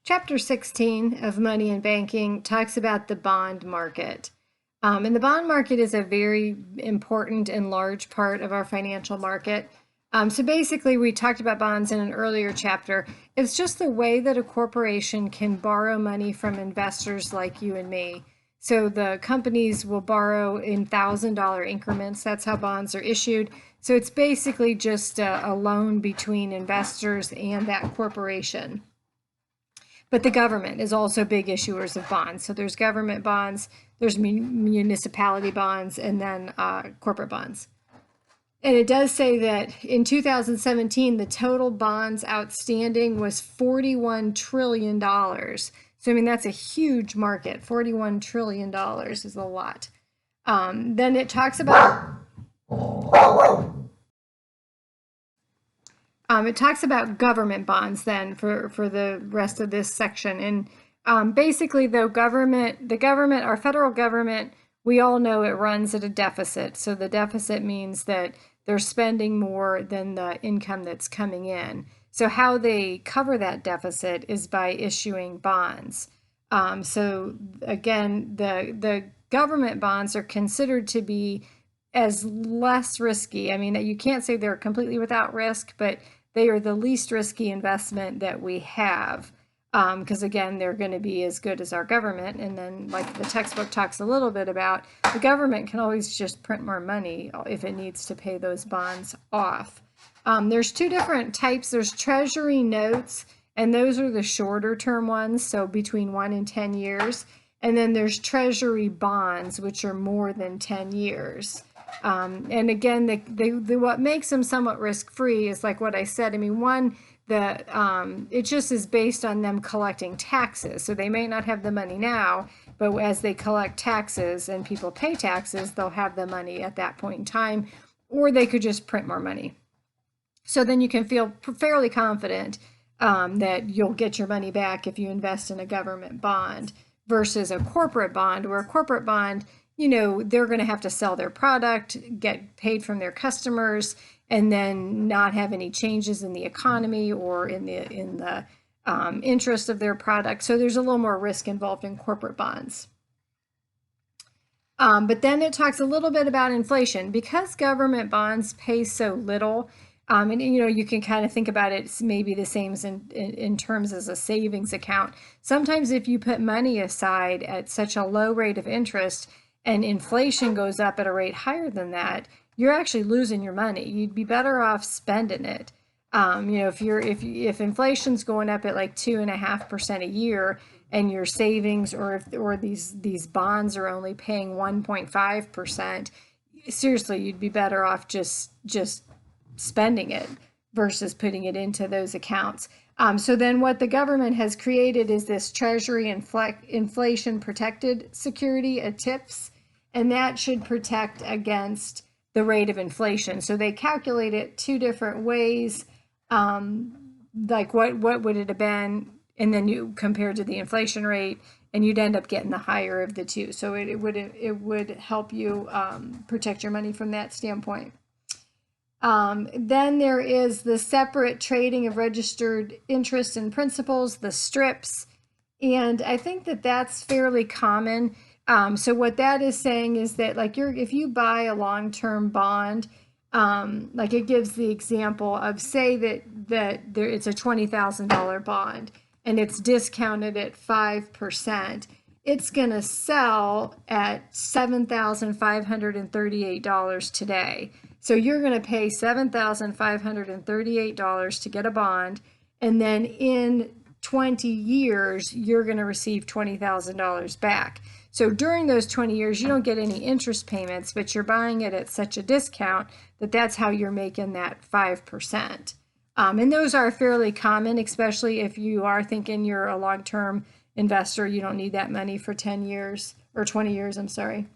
Chapter 16 of Money and Banking talks about the bond market. And the bond market is a very important and large part of our financial market. So basically, we talked about bonds in an earlier chapter. It's just the way that a corporation can borrow money from investors like you and me. So the companies will borrow in $1,000 increments. That's how bonds are issued. So it's basically just a loan between investors and that corporation. But the government is also big issuers of bonds. So there's government bonds, there's municipality bonds, and then corporate bonds. And it does say that in 2017, the total bonds outstanding was $41 trillion. So, I mean, that's a huge market. $41 trillion is a lot. Then it talks about... it talks about government bonds then for the rest of this section. And basically, though, our federal government, we all know it runs at a deficit. So the deficit means that they're spending more than the income that's coming in. So how they cover that deficit is by issuing bonds. So again, the government bonds are considered to be as less risky. I mean, you can't say they're completely without risk, but they are the least risky investment that we have. Because again, they're going to be as good as our government. And then, like the textbook talks a little bit about, the government can always just print more money if it needs to pay those bonds off. There's two different types. There's Treasury notes, and those are the shorter term ones, so between 1 and 10 years. And then there's Treasury Bonds, which are more than 10 years. And again, what makes them somewhat risk-free is like what I said. I mean, one, it just is based on them collecting taxes. So they may not have the money now, but as they collect taxes and people pay taxes, they'll have the money at that point in time, or they could just print more money. So then you can feel fairly confident that you'll get your money back if you invest in a government bond versus a corporate bond, where a corporate bond, you know, they're going to have to sell their product, get paid from their customers, and then not have any changes in the economy or in the interest of their product. So there's a little more risk involved in corporate bonds. But then it talks a little bit about inflation. Because government bonds pay so little, and you know, you can kind of think about it maybe the same as in terms as a savings account. Sometimes if you put money aside at such a low rate of interest and inflation goes up at a rate higher than that, you're actually losing your money. You'd be better off spending it. You know, if inflation's going up at like 2.5% a year, and your savings or these bonds are only paying 1.5%, seriously, you'd be better off just spending it versus putting it into those accounts. So then what the government has created is this Treasury Inflation Protected Security, a TIPS, and that should protect against the rate of inflation. So they calculate it two different ways, like what would it have been, and then you compare to the inflation rate, and you'd end up getting the higher of the two. So it would help you protect your money from that standpoint. Then there is the separate trading of registered interest and principals, the strips, and I think that that's fairly common. So what that is saying is that, like, if you buy a long-term bond, like it gives the example of, say that it's a $20,000 bond and it's discounted at 5%, it's going to sell at $7,538 today. So you're going to pay $7,538 to get a bond, and then in 20 years, you're going to receive $20,000 back. So during those 20 years, you don't get any interest payments, but you're buying it at such a discount that that's how you're making that 5%. And those are fairly common, especially if you are thinking you're a long-term investor. You don't need that money for 10 years or 20 years, I'm sorry.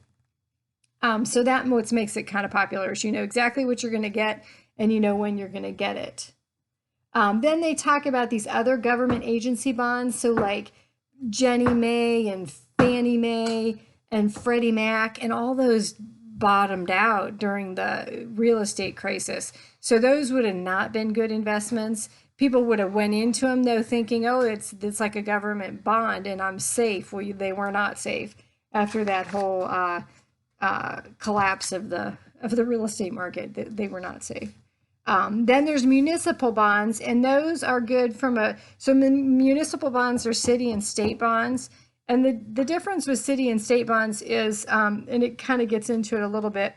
So that what makes it kind of popular is you know exactly what you're going to get and you know when you're going to get it. Then they talk about these other government agency bonds. So like Ginnie Mae and Fannie Mae and Freddie Mac, and all those bottomed out during the real estate crisis. So those would have not been good investments. people would have went into them though thinking, oh, it's like a government bond and I'm safe. Well, they were not safe after that whole collapse of the real estate market. They were not safe. Then there's municipal bonds, and those are good so municipal bonds are city and state bonds. And the difference with city and state bonds is, and it kind of gets into it a little bit,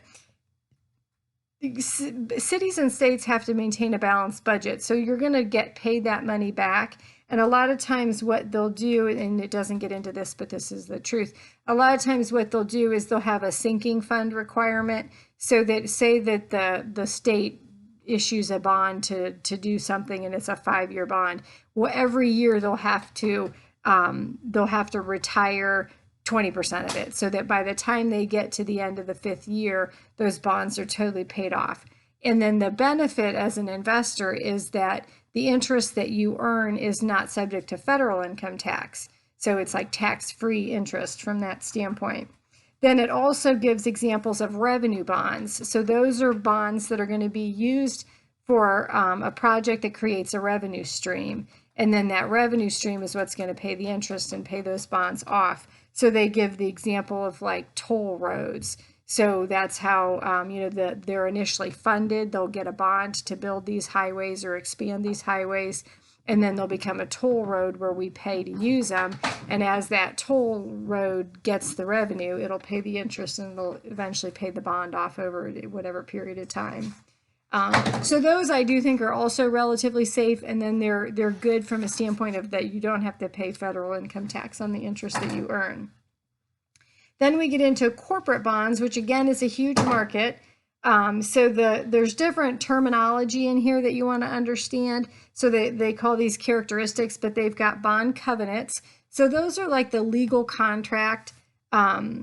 cities and states have to maintain a balanced budget. So you're going to get paid that money back. And a lot of times what they'll do, and it doesn't get into this, but this is the truth. A lot of times what they'll do is they'll have a sinking fund requirement. So that say that the state issues a bond to do something and it's a 5-year bond. Well, every year they'll have to retire 20% of it, so that by the time they get to the end of the 5th year, those bonds are totally paid off. And then the benefit as an investor is that the interest that you earn is not subject to federal income tax. So it's like tax-free interest from that standpoint. Then it also gives examples of revenue bonds. So those are bonds that are going to be used for a project that creates a revenue stream. And then that revenue stream is what's going to pay the interest and pay those bonds off. So they give the example of like toll roads. So that's how, they're initially funded. They'll get a bond to build these highways or expand these highways. And then they'll become a toll road where we pay to use them. And as that toll road gets the revenue, it'll pay the interest and it'll eventually pay the bond off over whatever period of time. So those I do think are also relatively safe, and then they're good from a standpoint of that you don't have to pay federal income tax on the interest that you earn. Then we get into corporate bonds, which again is a huge market. So there's different terminology in here that you want to understand. So they call these characteristics, but they've got bond covenants. So those are like the legal contract, those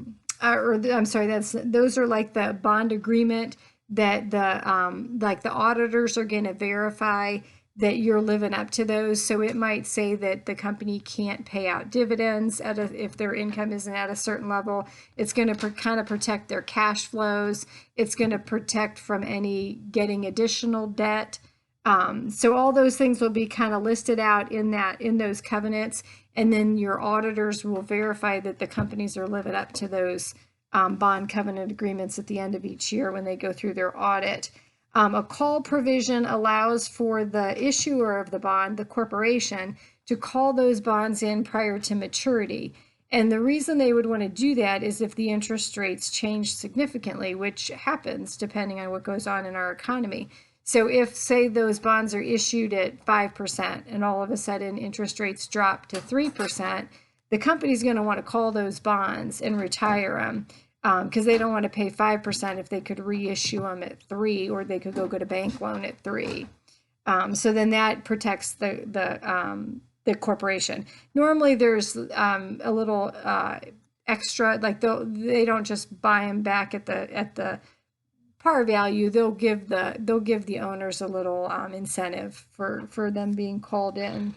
are like the bond agreement that the auditors are going to verify that you're living up to those. So it might say that the company can't pay out dividends if their income isn't at a certain level. It's going to kind of protect their cash flows. It's going to protect from any getting additional debt. So all those things will be kind of listed out in those covenants. And then your auditors will verify that the companies are living up to those bond covenant agreements at the end of each year when they go through their audit. A call provision allows for the issuer of the bond, the corporation, to call those bonds in prior to maturity. And the reason they would want to do that is if the interest rates change significantly, which happens depending on what goes on in our economy. So if, say, those bonds are issued at 5% and all of a sudden interest rates drop to 3%, the company's going to want to call those bonds and retire them. Because they don't want to pay 5% if they could reissue them at 3%, or they could go get a bank loan at 3%. So then that protects the corporation. Normally, there's a little extra, like they don't just buy them back at the par value. They'll give the owners a little incentive for them being called in.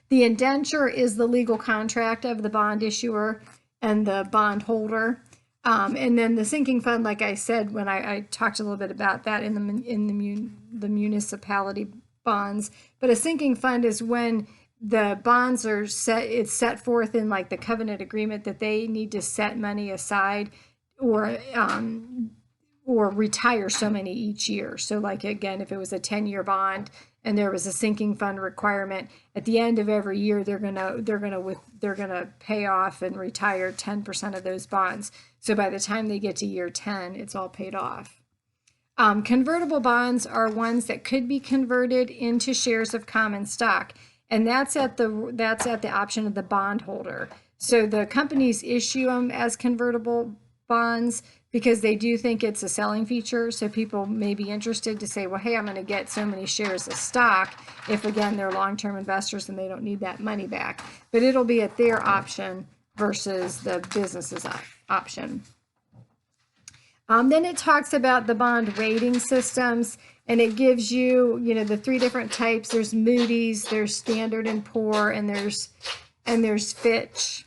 The indenture is the legal contract of the bond issuer and the bond holder. And then the sinking fund, like I said, when I talked a little bit about that in the municipality bonds, but a sinking fund is when the bonds are it's set forth in like the covenant agreement that they need to set money aside or retire so many each year. So like, again, if it was a 10-year bond and there was a sinking fund requirement, at the end of every year, they're gonna pay off and retire 10% of those bonds. So by the time they get to year 10, it's all paid off. Convertible bonds are ones that could be converted into shares of common stock, and that's at the option of the bondholder. So the companies issue them as convertible bonds because they do think it's a selling feature. So people may be interested to say, well, hey, I'm going to get so many shares of stock if, again, they're long-term investors and they don't need that money back. But it'll be at their option versus the business's option. Then it talks about the bond rating systems, and it gives you, the 3 different types. There's Moody's, there's Standard and Poor, and there's Fitch.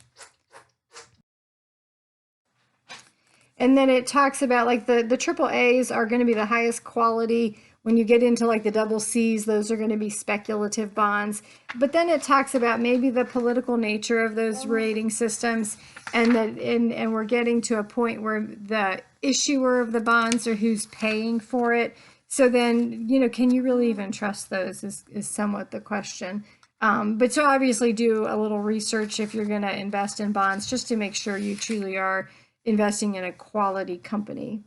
And then it talks about like the triple A's are going to be the highest quality When you get into like the double C's, those are going to be speculative bonds. But then it talks about maybe the political nature of those rating systems, and that and we're getting to a point where the issuer of the bonds or who's paying for it. So then, can you really even trust those is somewhat the question. But so obviously do a little research if you're going to invest in bonds, just to make sure you truly are investing in a quality company.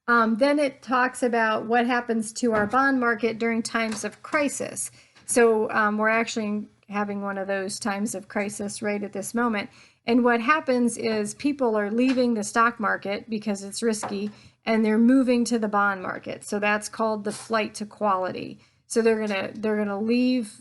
Then it talks about what happens to our bond market during times of crisis. So we're actually having one of those times of crisis right at this moment. And what happens is people are leaving the stock market because it's risky, and they're moving to the bond market. So that's called the flight to quality. So they're gonna leave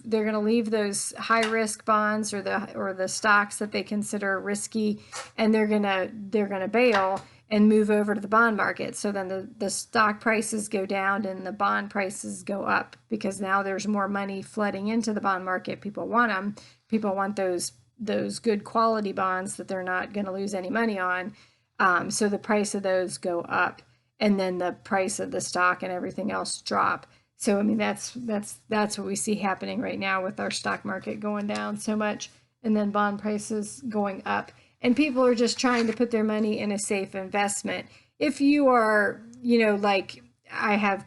those high risk bonds or the stocks that they consider risky, and they're gonna bail and move over to the bond market. So then the stock prices go down and the bond prices go up, because now there's more money flooding into the bond market. People want them. People want those good quality bonds that they're not going to lose any money on. So the price of those go up, and then the price of the stock and everything else drop. So I mean that's what we see happening right now with our stock market going down so much, and then bond prices going up. And people are just trying to put their money in a safe investment. If you are, like I have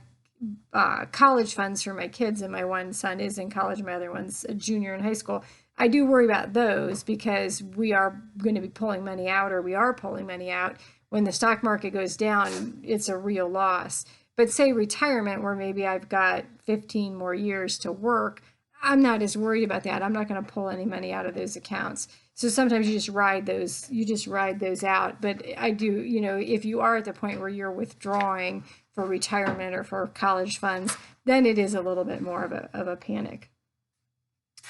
college funds for my kids, and my one son is in college, my other one's a junior in high school. I do worry about those because we are going to be pulling money out, or we are pulling money out. When the stock market goes down, it's a real loss. But say retirement, where maybe I've got 15 more years to work, I'm not as worried about that. I'm not going to pull any money out of those accounts. So sometimes you just ride those out. But I do, if you are at the point where you're withdrawing for retirement or for college funds, then it is a little bit more of a panic.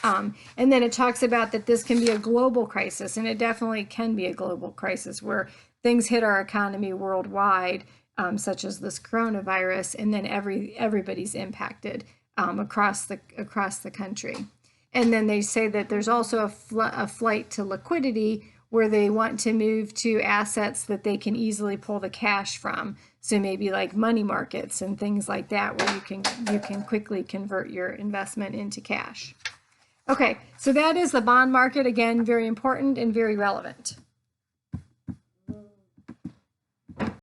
And then it talks about that this can be a global crisis, and it definitely can be a global crisis where things hit our economy worldwide, such as this coronavirus, and then everybody's impacted across the country. And then they say that there's also a flight to liquidity, where they want to move to assets that they can easily pull the cash from. So maybe like money markets and things like that, where you can quickly convert your investment into cash. Okay, so that is the bond market. Again, very important and very relevant.